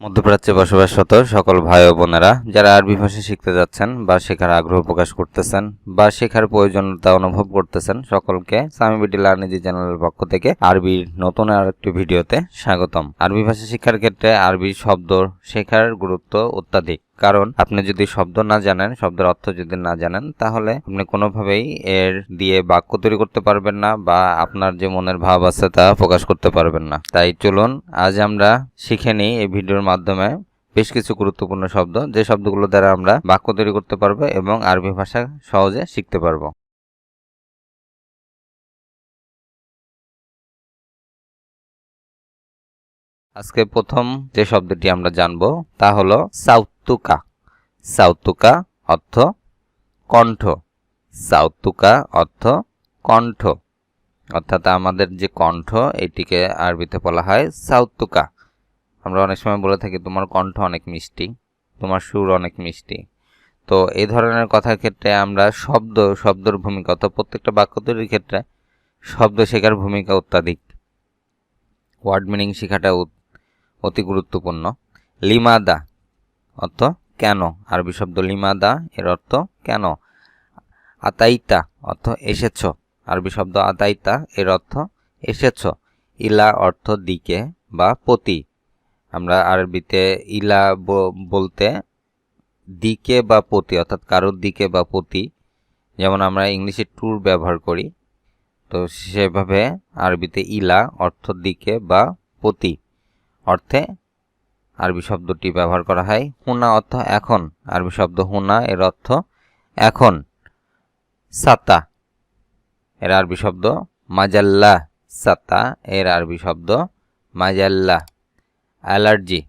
মধ্যপ্রাচ্যে বসবাসরত সকল ভাই ও বোনেরা যারা আরবি ভাষা শিখতে যাচ্ছেন বা শেখার আগ্রহ প্রকাশ করতেছেন বা শেখার প্রয়োজনীয়তা অনুভব করতেছেন সকলকে সামি ভিডিও লার্নিং চ্যানেলের পক্ষ থেকে আরবির নতুন আরেকটি ভিডিওতে স্বাগতম। আরবি ভাষা শিক্ষার ক্ষেত্রে আরবি শব্দ শেখার গুরুত্ব অত্যাধিক, কারণ আপনি যদি শব্দ না জানেন, শব্দের অর্থ যদি না জানেন, তাহলে আপনি কোনোভাবেই এর দিয়ে বাক্য তৈরি করতে পারবেন না বা আপনার যে মনের ভাব আছে তা প্রকাশ করতে পারবেন না। তাই চলুন আজ আমরা শিখে নিই এই ভিডিওর মাধ্যমে বেশ কিছু গুরুত্বপূর্ণ শব্দ, যে শব্দগুলো দ্বারা আমরা বাক্য তৈরি করতে পারবো এবং আরবি ভাষা সহজে শিখতে পারবো। আজকে প্রথম যে শব্দটি আমরা জানবো তা হলো সাউতুকা। সাউতুকা অর্থ কণ্ঠ। সাউতুকা অর্থ কণ্ঠ, অর্থাৎ আমাদের যে কণ্ঠ এটিকে আরবিতে বলা হয় সাউতুকা। আমরা অনেক সময় বলে থাকি তোমার কণ্ঠ অনেক মিষ্টি, তোমার সুর অনেক মিষ্টি। তো এই ধরনের কথার ক্ষেত্রে আমরা শব্দের ভূমিকা, অর্থাৎ প্রত্যেকটা বাক্য তৈরির ক্ষেত্রে শব্দ শেখার ভূমিকা অত্যাধিক। ওয়ার্ড মিনিং শেখাটা অতি গুরুত্বপূর্ণ। লিমাদা অর্থ কেন, আরবি শব্দ লিমাদা এর অর্থ কেন। আতাইতা অর্থ এসেছ, আরবি শব্দ আতাইতা এর অর্থ এসেছ। ইলা অর্থ দিকে বা প্রতি, আমরা আরবিতে ইলা বলতে দিকে বা প্রতি, অর্থাৎ কারোর দিকে বা প্রতি, যেমন আমরা ইংলিশে ট্যুর ব্যবহার করি, তো সেভাবে আরবিতে ইলা অর্থ দিকে বা প্রতি অর্থে আরবি শব্দটি ব্যবহার করা হয়। হুনা অর্থ এখন, আরবি শব্দ হুনা এর অর্থ এখন। সাতা এর আরবি শব্দ মাজাল্লা। সাতা এর আরবি শব্দ মাজাল্লা। অ্যালার্জি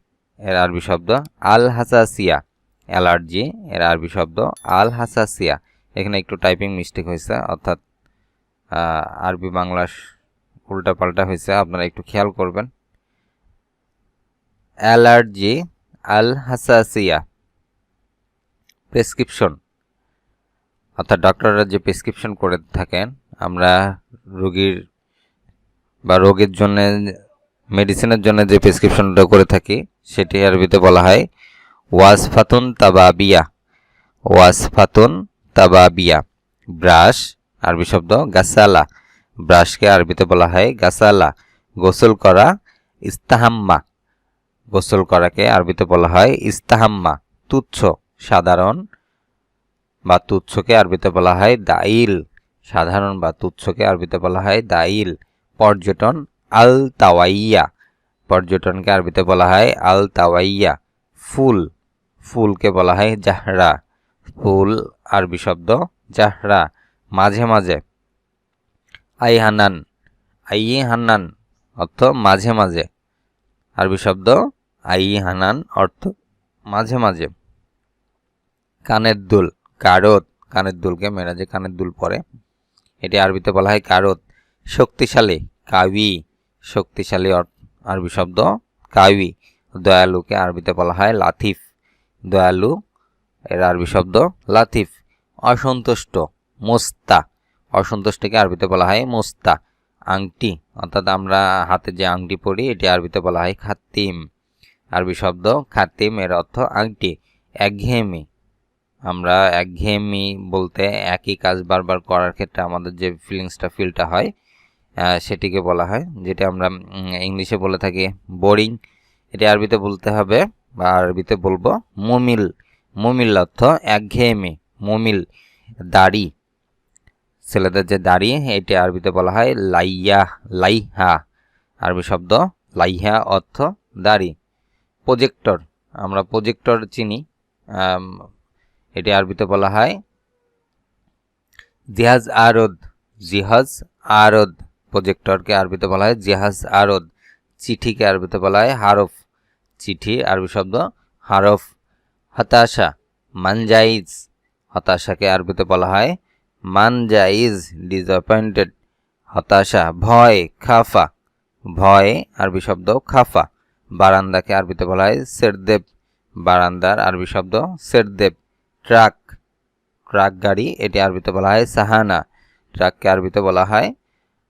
এর আরবি শব্দ আল হাসাসিয়া। অ্যালার্জি এর আরবি শব্দ আল হাসাসিয়া। এখানে একটু টাইপিং মিস্টেক হয়েছে, অর্থাৎ আরবি বাংলা উল্টাপাল্টা হয়েছে, আপনারা একটু খেয়াল করবেন। অ্যালার্জি আল হাসাসিয়া। প্রেসক্রিপশন অর্থাৎ ডক্টররা যে প্রেসক্রিপশন করে থাকেন, আমরা রোগীর বা রোগের জন্য মেডিসিনের জন্য যে প্রেসক্রিপশনটা করে থাকি সেটি আরবিতে বলা হয় ওয়াসফাতুন তাবাবিয়া। ওয়াসফাতুন তাবাবিয়া। ব্রাশ আরবি শব্দ গাসালা। ব্রাশকে আরবিতে বলা হয় গাসালা। গোসল করা ইস্তাহাম্মা। গোসল করাকে আরবিতে বলা হয় ইস্তাহাম্মা। তুচ্ছ সাধারণ বা তুচ্ছকে আরবিতে বলা হয় দাইল। সাধারণ বা তুচ্ছকে আরবিতে বলা হয় দাইল। পর্যটন আল তাওয়াইয়া। পর্যটনকে আরবিতে বলা হয় আল তাওয়াইয়া। ফুল, ফুলকে বলা হয় জাহরা। ফুল আরবি শব্দ জাহরা। মাঝে মাঝে আইহানান। আইহানান অর্থ মাঝে মাঝে, আরবি শব্দ আইহানান অর্থ মাঝে মাঝে। কানের দুল কারত। কানের দুলকে মেয়েরা যে কানের দুল পরে, এটি আরবিতে বলা হয় কারত। শক্তিশালী কাউি। শক্তিশালী আরবি শব্দ কাউি। দয়ালুকে আরবিতে বলা হয় লাতিফ। দয়ালু এর আরবি শব্দ লাতিফ। অসন্তুষ্ট মোস্তা। অসন্তুষ্টকে আরবিতে বলা হয় মোস্তা। আংটি অর্থাৎ আমরা হাতে যে আংটি পরি এটি আরবিতে বলা হয় খাতিম। আরবি শব্দ খাতিম এর অর্থ আংটি। একঘেয়েমি, আমরা একঘেয়েমি বলতে একই কাজ বারবার করার ক্ষেত্রে আমাদের যে ফিলটা হয় সেটিকে বলা হয়, যেটা আমরা ইংলিশে বলে থাকি বোরিং। এটি আরবিতে বলতে হবে বা আরবিতে বলবো মুমিল। মুমিল অর্থ একঘেয়েমি। মুমিল। দাড়ি, ছেলেদের যে দাড়ি এটি আরবিতে বলা হয় লাইয়া। লাইহা আরবি শব্দ লাইহা অর্থ দাড়ি। প্রজেক্টর, আমরা প্রজেক্টর চিনি, এটি আরবিতে বলা হয় জিহাজ আরদ। জিহাজ আরদ। প্রজেক্টরকে আরবিতে বলা হয় জিহাজ আরদ। চিঠিকে আরবিতে বলা হয় হারফ। চিঠি আরবি শব্দ হারফ। হতাশা মানজাইজ। হতাশাকে আরবিতে বলা হয় মানজাইজ। ডিসঅ্যাপয়েন্টেড হতাশা। ভয় খাফা। ভয় আরবি শব্দ খাফা। বারান্দাকে আরবিতে বলা হয় সেরদেব। বারান্দার আরবি শব্দ সেরদেব। ট্রাক, ট্রাক গাড়ি, এটি আরবিতে বলা হয় সাহানা। ট্রাককে আরবিতে বলা হয়,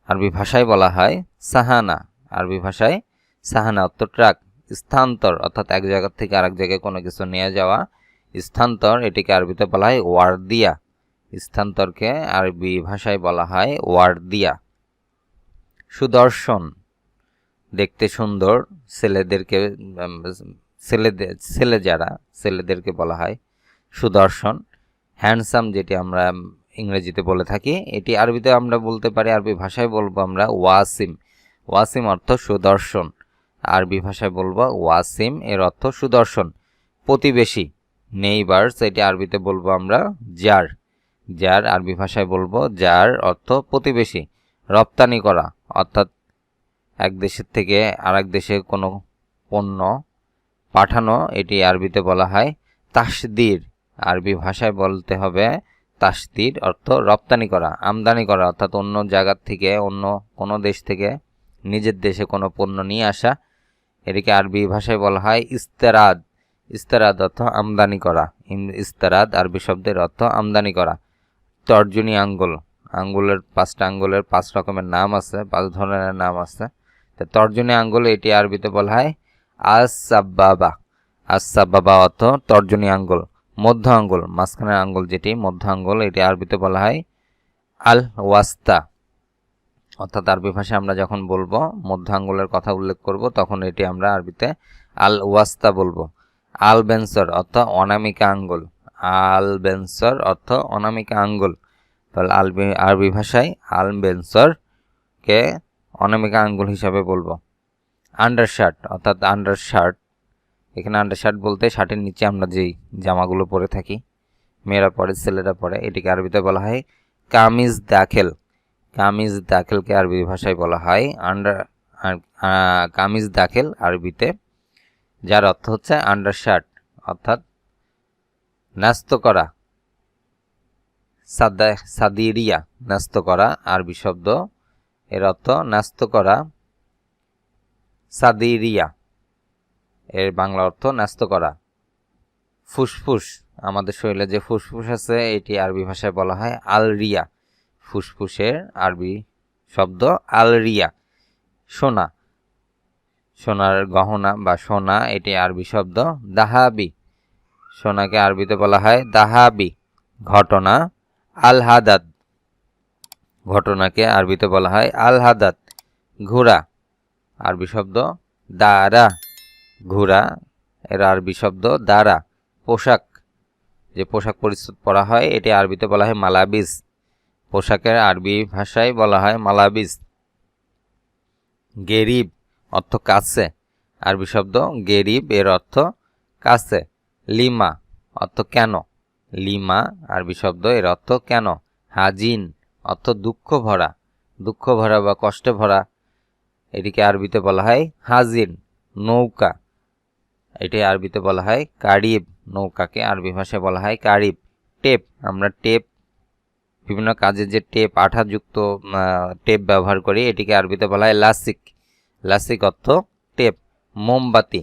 আরবি ভাষায় বলা হয় সাহানা। আরবি ভাষায় সাহানা অর্থ ট্রাক। স্থানান্তর অর্থাৎ এক জায়গা থেকে আরেক জায়গায় কোনো কিছু নিয়ে যাওয়া স্থানান্তর, এটিকে আরবিতে বলা হয় ওয়ারদিয়া। স্থানান্তরকে আরবি ভাষায় বলা হয় ওয়ারদিয়া। সুদর্শন, দেখতে সুন্দর, ছেলেদেরকে ছেলেদেরকে বলা হয় সুদর্শন। হ্যান্ডসাম, যেটি আমরা ইংরেজিতে বলে থাকি, এটি আরবিতে আমরা বলতে পারি, আরবি ভাষায় বলবো আমরা ওয়াসিম। ওয়াসিম অর্থ সুদর্শন, আরবি ভাষায় বলবো ওয়াসিম, এর অর্থ সুদর্শন। প্রতিবেশী, নেইবার্স, এটি আরবিতে বলবো আমরা জার। জার আরবি ভাষায় বলবো জার, অর্থ প্রতিবেশী। রপ্তানি করা অর্থাৎ এক দেশের থেকে আরেক দেশে কোনো পণ্য পাঠানো, এটি আরবিতে বলা হয় তাসদির। আরবি ভাষায় বলতে হবে তাসদির, অর্থ রপ্তানি করা, আমদানি করা, অর্থাৎ অন্য জায়গার থেকে, অন্য কোনো দেশ থেকে নিজের দেশে কোনো পণ্য নিয়ে আসা, এটিকে আরবি ভাষায় বলা হয় ইস্তেরাদ। ইস্তেরাদ অর্থ আমদানি করা। ইস্তেরাদ আরবি শব্দের অর্থ আমদানি করা। তর্জনী আঙ্গুল, আঙ্গুলের 5টা আঙ্গুলের 5 রকমের নাম আছে, 5 ধরনের নাম আছে। তো তর্জনী আঙ্গুল, এটি আরবিতে বলা হয় আস-সাব্বাবা। আস-সাব্বাবা অর্থ তর্জনী আঙ্গুল। মধ্য আঙ্গুল, মাঝখানের আঙ্গুল যেটি মধ্য আঙ্গুল, এটি আরবিতে বলা হয় আল ওয়াস্তা। অর্থাৎ আরবি ভাষায় আমরা যখন বলবো মধ্য আঙ্গুলের কথা উল্লেখ করব, তখন এটি আমরা আরবিতে আল ওয়াস্তা বলবো। আল বেনসর অর্থ অনামিকা আঙ্গুল। আল বেনসর অর্থ অনামিকা আঙ্গুল। তাহলে আরবি ভাষায় আল বেনসর কে অনামিকা আঙ্গুল হিসাবে বলবো। আন্ডারশার্ট অর্থাৎ আন্ডারশার্ট, এখানে আন্ডারশার্ট বলতে শার্টের নিচে আমরা যেই জামাগুলো পরে থাকি, মেয়েরা পরে, ছেলেরা পরে, এটিকে আরবিতে বলা হয় কামিজ দাখেল। কামিজ দাখেলকে আরবি ভাষায় বলা হয় কামিজ দাখেল আরবিতে, যার অর্থ হচ্ছে আন্ডারশার্ট অর্থাৎ ন্যস্ত করা। সাদিরিয়া, ন্যস্ত করা আরবি শব্দ, এর অর্থ ন্যস্ত করা। সাদিরিয়া এর বাংলা অর্থ ন্যস্ত করা। ফুসফুস, আমাদের শরীরে যে ফুসফুস আছে, এটি আরবি ভাষায় বলা হয় আলরিয়া। ফুসফুসের আরবি শব্দ আলরিয়া। সোনা, সোনার গহনা বা সোনা, এটি আরবি শব্দ দাহাবি। সোনাকে আরবিতে বলা হয় দাহাবি। ঘটনা, আল হাদাত, ঘটনাকে আরবিতে বলা হয় আল হাদাত। ঘোড়া, আরবি শব্দ দারা। ঘোড়া এর আরবি শব্দ দারা। পোশাক, যে পোশাক পরিচ্ছদ পরা হয়, এটি আরবিতে বলা হয় মালাবিস। পোশাকের আরবি ভাষায় বলা হয় মালাবিস। গেরিব অর্থ কাছে, আরবি শব্দ গেরিব, এর অর্থ কাছে। লিমা অর্থ কেন। লিমা আরবি শব্দ, এর অর্থ কেন। হাজিন অর্থ দুঃখ ভরা, দুঃখ ভরা বা কষ্টে ভরা, এটিকে আরবিতে বলা হয় হাজিন। নৌকা, এটি আরবিতে বলা হয় কারিব। নৌকাকে আরবি ভাষায় বলা হয় কারিব। টেপ, আমরা টেপ, বিভিন্ন কাজে যে টেপ, আঠাযুক্ত টেপ ব্যবহার করি, এটিকে আরবিতে বলা হয় লাসিক। লাসিক অর্থ টেপ। মোমবাতি,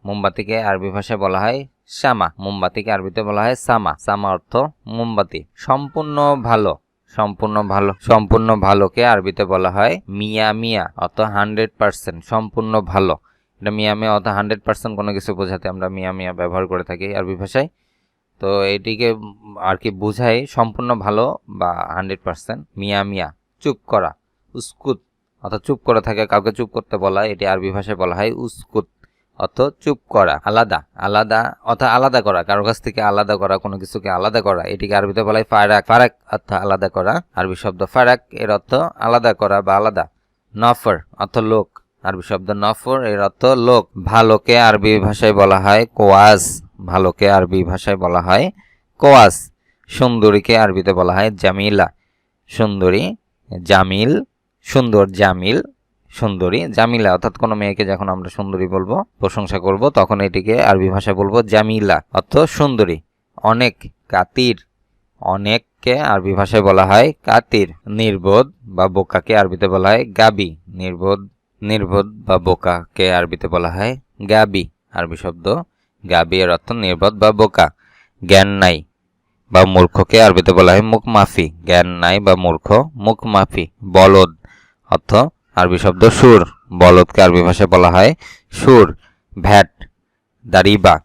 মোমবাতিকে আরবি ভাষায় বলা হয় শামা। মোমবাতিকে আরবিতে বলা হয় সামা। সামা অর্থ মোমবাতি। সম্পূর্ণ ভালো, সম্পূর্ণ ভালো, সম্পূর্ণ ভালোকে আরবিতে বলা হয় মিয়া মিয়া, অর্থ 100%। সম্পূর্ণ ভালো, এটা মিয়া মিয়া অর্থ 100% কোনো কিছু বোঝাতে আমরা মিয়া মিয়া ব্যবহার করে থাকি আরবি ভাষায়। তো এটিকে আর কি বোঝায় সম্পূর্ণ ভালো বা 100%। মিয়া মিয়া। চুপ করা, উস্কুত, অর্থাৎ চুপ করে থাকে, কাউকে চুপ করতে বলা, এটি আরবি ভাষায় বলা হয় উস্কুত, অর্থ চুপ করা। আলাদা, আলাদা অর্থাৎ আলাদা করা, কারো কাছ থেকে আলাদা করা, কোনো কিছুকে আলাদা করা, এটিকে আরবিতে বলা হয় ফারাক। ফারাক অর্থ আলাদা করা, আরবি শব্দ ফারাক, এর অর্থ আলাদা করা বা আলাদা। নফর অর্থ লোক, আরবি শব্দ নফর, এর অর্থ লোক। ভালোকে আরবি ভাষায় বলা হয় কোয়াস। ভালোকে আরবি ভাষায় বলা হয় কোয়াস। সুন্দরীকে আরবিতে বলা হয় জামিলা। সুন্দরী, জামিল, সুন্দর, জামিল, সুন্দরী, জামিলা, অর্থাৎ কোনো মেয়েকে যখন আমরা সুন্দরী বলবো, প্রশংসা করব, তখন এটিকে আরবি ভাষায় বলবো জামিলা, অর্থ সুন্দরী। অনেক, কাতির, অনেককে আরবি ভাষায় বলা হয় কাতির। নির্বোধ বা বোকাকে আরবিতে বলা হয় গাবি। নির্বোধ, নির্বোধ বা বোকাকে আরবিতে বলা হয় গাবি, আরবি শব্দ গাবি, এর অর্থ নির্বোধ বা বোকা। জ্ঞান নাই বা মূর্খকে আরবিতে বলা হয় মুখমাফি। জ্ঞান নাই বা মূর্খ, মুখমাফি। বলদ অর্থ আরবি শব্দ সুর। বলদকে আরবি ভাষায় বলা হয় সুর। ভ্যাট, দারিবা,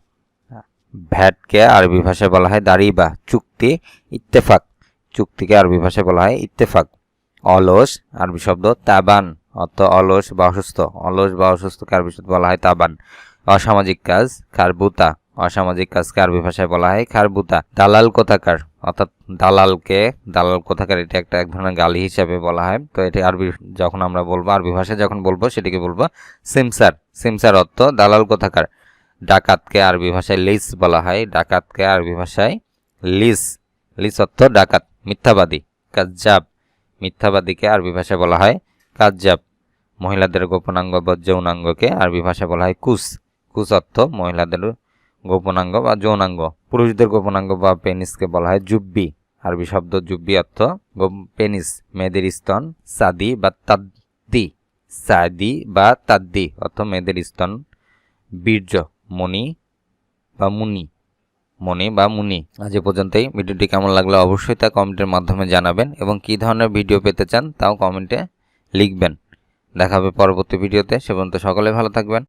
ভ্যাটকে আরবি ভাষায় বলা হয় দারিবা। চুক্তি, ইত্তেফাক, চুক্তিকে আরবি ভাষায় বলা হয় ইত্তেফাক। অলস, আরবি শব্দ তাবান, অর্থ অলস বা অসুস্থ। অলস বা অসুস্থকে আরবি শব্দ বলা হয় তাবান। অসামাজিক কাজ, খারবুতা, অসামাজিক কাজকে আরবি ভাষায় বলা হয় খারবুতা। দালাল কোথাকার, অর্থাৎ দালাল কোথাকার, এটা একটা এক ধরনের গালি হিসাবে বলা হয়। তো এটি আরবি যখন আমরা বলবো, আরবি ভাষায় যখন বলবো সেটিকে বলবো সিমসার। সিমসার অর্থ দালাল কোথাকার। ডাকাতকে আরবি ভাষায় লিস বলা হয়, ডাকাতকে আরবি ভাষায় লিস। লিস অর্থ ডাকাত। মিথ্যাবাদী, কাজ্জাব, মিথ্যাবাদীকে আরবি ভাষায় বলা হয় কাজ্জাব। মহিলাদের গোপনাঙ্গ বা যৌনাঙ্গকে আরবি ভাষায় বলা হয় কুস। কুস অর্থ মহিলাদের গোপনাঙ্গ বা যৌনাঙ্গ। পুরুষদের গোপনাঙ্গ বা পেনিসকে বলা হয় জুব্বি। আরবি শব্দ জুব্বি অর্থ পেনিস। মেয়েদের স্তন, সাদি বা তাদ্দি, সাদি বা তাদ্দি অর্থ মেয়েদের স্তন। বীর্য, মণি বা মুনি, মণি বা মুনি। আজ এ পর্যন্তই। ভিডিওটি কেমন লাগলো অবশ্যই তা কমেন্টের মাধ্যমে জানাবেন এবং কী ধরনের ভিডিও পেতে চান তাও কমেন্টে লিখবেন। দেখা হবে পরবর্তী ভিডিওতে। সে পর্যন্ত সকলে ভালো থাকবেন।